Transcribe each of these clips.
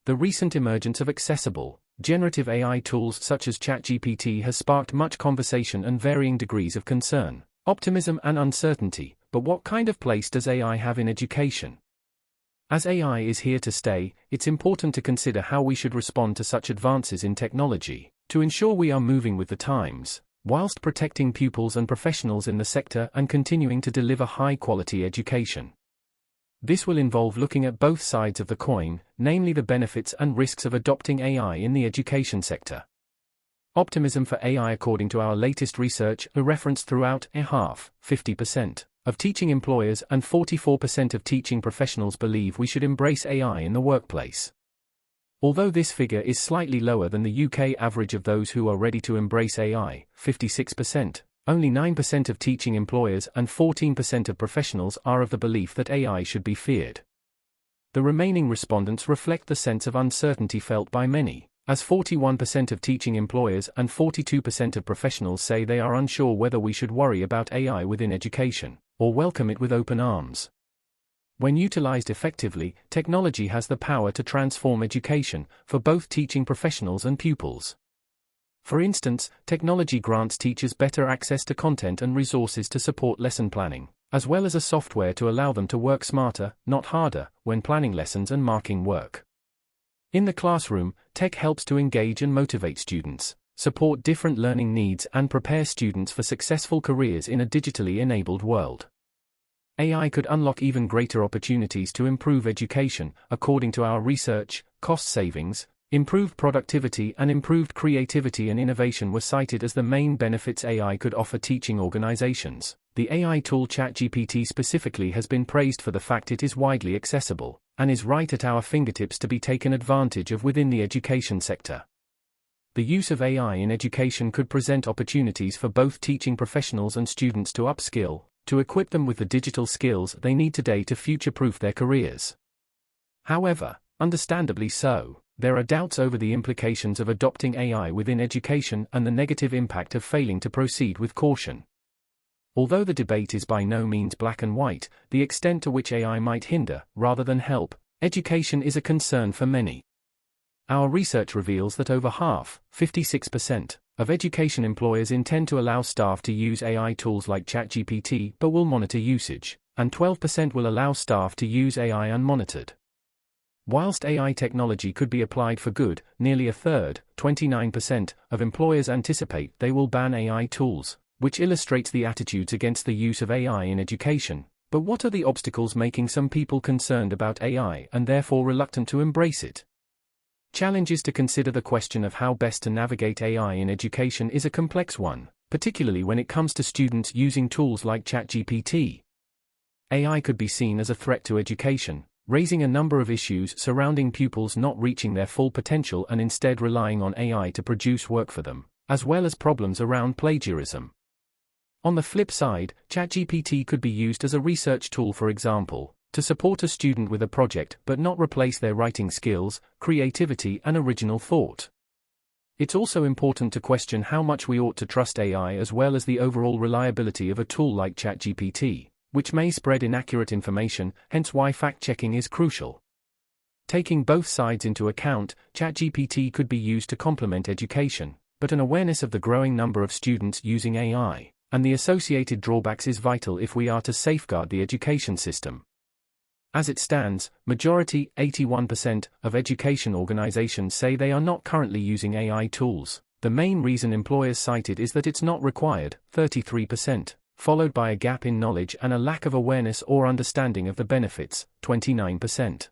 The recent emergence of accessible, generative AI tools such as ChatGPT has sparked much conversation and varying degrees of concern, optimism and uncertainty. But what kind of place does AI have in education? As AI is here to stay, it's important to consider how we should respond to such advances in technology, to ensure we are moving with the times, whilst protecting pupils and professionals in the sector and continuing to deliver high-quality education. This will involve looking at both sides of the coin, namely the benefits and risks of adopting AI in the education sector. Optimism for AI. According to our latest research, a reference throughout, 50% of teaching employers and 44% of teaching professionals believe we should embrace AI in the workplace. Although this figure is slightly lower than the UK average of those who are ready to embrace AI, 56%, only 9% of teaching employers and 14% of professionals are of the belief that AI should be feared. The remaining respondents reflect the sense of uncertainty felt by many, as 41% of teaching employers and 42% of professionals say they are unsure whether we should worry about AI within education, or welcome it with open arms. When utilized effectively, technology has the power to transform education, for both teaching professionals and pupils. For instance, technology grants teachers better access to content and resources to support lesson planning, as well as a software to allow them to work smarter, not harder, when planning lessons and marking work. In the classroom, tech helps to engage and motivate students, support different learning needs and prepare students for successful careers in a digitally enabled world. AI could unlock even greater opportunities to improve education. According to our research, cost savings, improved productivity and improved creativity and innovation were cited as the main benefits AI could offer teaching organizations. The AI tool ChatGPT specifically has been praised for the fact it is widely accessible, and is right at our fingertips to be taken advantage of within the education sector. The use of AI in education could present opportunities for both teaching professionals and students to upskill, to equip them with the digital skills they need today to future-proof their careers. However, understandably so, there are doubts over the implications of adopting AI within education and the negative impact of failing to proceed with caution. Although the debate is by no means black and white, the extent to which AI might hinder, rather than help, education is a concern for many. Our research reveals that over half, 56%, of education employers intend to allow staff to use AI tools like ChatGPT but will monitor usage, and 12% will allow staff to use AI unmonitored. Whilst AI technology could be applied for good, nearly a third, 29%, of employers anticipate they will ban AI tools, which illustrates the attitudes against the use of AI in education. But what are the obstacles making some people concerned about AI and therefore reluctant to embrace it? Challenges to consider. The question of how best to navigate AI in education is a complex one, particularly when it comes to students using tools like ChatGPT. AI could be seen as a threat to education, raising a number of issues surrounding pupils not reaching their full potential and instead relying on AI to produce work for them, as well as problems around plagiarism. On the flip side, ChatGPT could be used as a research tool, for example, to support a student with a project but not replace their writing skills, creativity and original thought. It's also important to question how much we ought to trust AI as well as the overall reliability of a tool like ChatGPT, which may spread inaccurate information, hence why fact-checking is crucial. Taking both sides into account, ChatGPT could be used to complement education, but an awareness of the growing number of students using AI, and the associated drawbacks is vital if we are to safeguard the education system. As it stands, majority, 81%, of education organizations say they are not currently using AI tools. The main reason employers cited is that it's not required, 33%, followed by a gap in knowledge and a lack of awareness or understanding of the benefits, 29%.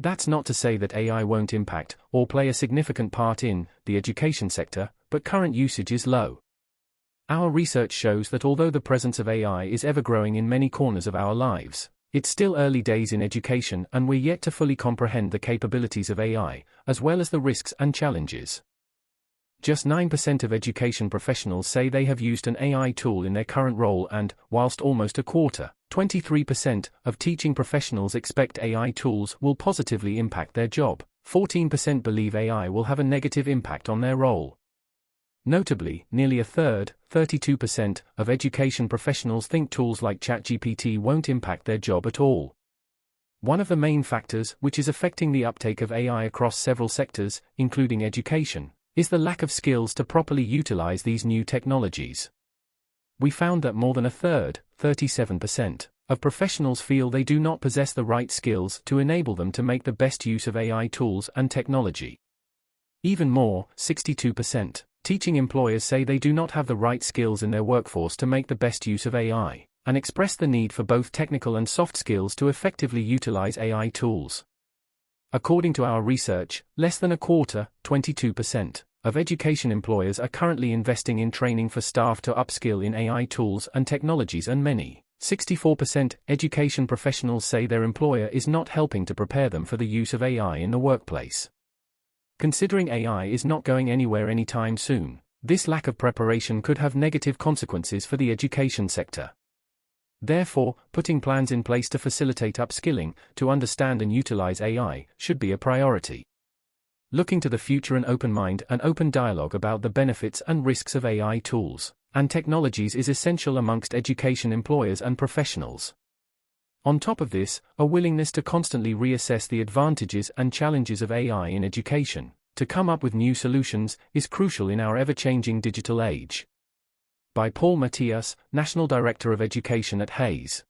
That's not to say that AI won't impact, or play a significant part in, the education sector, but current usage is low. Our research shows that although the presence of AI is ever growing in many corners of our lives, it's still early days in education and we're yet to fully comprehend the capabilities of AI, as well as the risks and challenges. Just 9% of education professionals say they have used an AI tool in their current role and, whilst almost a quarter, 23%, of teaching professionals expect AI tools will positively impact their job, 14% believe AI will have a negative impact on their role. Notably, nearly a third, 32%, of education professionals think tools like ChatGPT won't impact their job at all. One of the main factors which is affecting the uptake of AI across several sectors, including education, is the lack of skills to properly utilize these new technologies. We found that more than a third, 37%, of professionals feel they do not possess the right skills to enable them to make the best use of AI tools and technology. Even more, 62%, teaching employers say they do not have the right skills in their workforce to make the best use of AI, and express the need for both technical and soft skills to effectively utilize AI tools. According to our research, less than a quarter, 22%, of education employers are currently investing in training for staff to upskill in AI tools and technologies, and many, 64%, education professionals say their employer is not helping to prepare them for the use of AI in the workplace. Considering AI is not going anywhere anytime soon, this lack of preparation could have negative consequences for the education sector. Therefore, putting plans in place to facilitate upskilling, to understand and utilize AI, should be a priority. Looking to the future, an open mind and open dialogue about the benefits and risks of AI tools and technologies is essential amongst education employers and professionals. On top of this, a willingness to constantly reassess the advantages and challenges of AI in education, to come up with new solutions, is crucial in our ever-changing digital age. By Paul Matthias, National Director of Education at Hayes.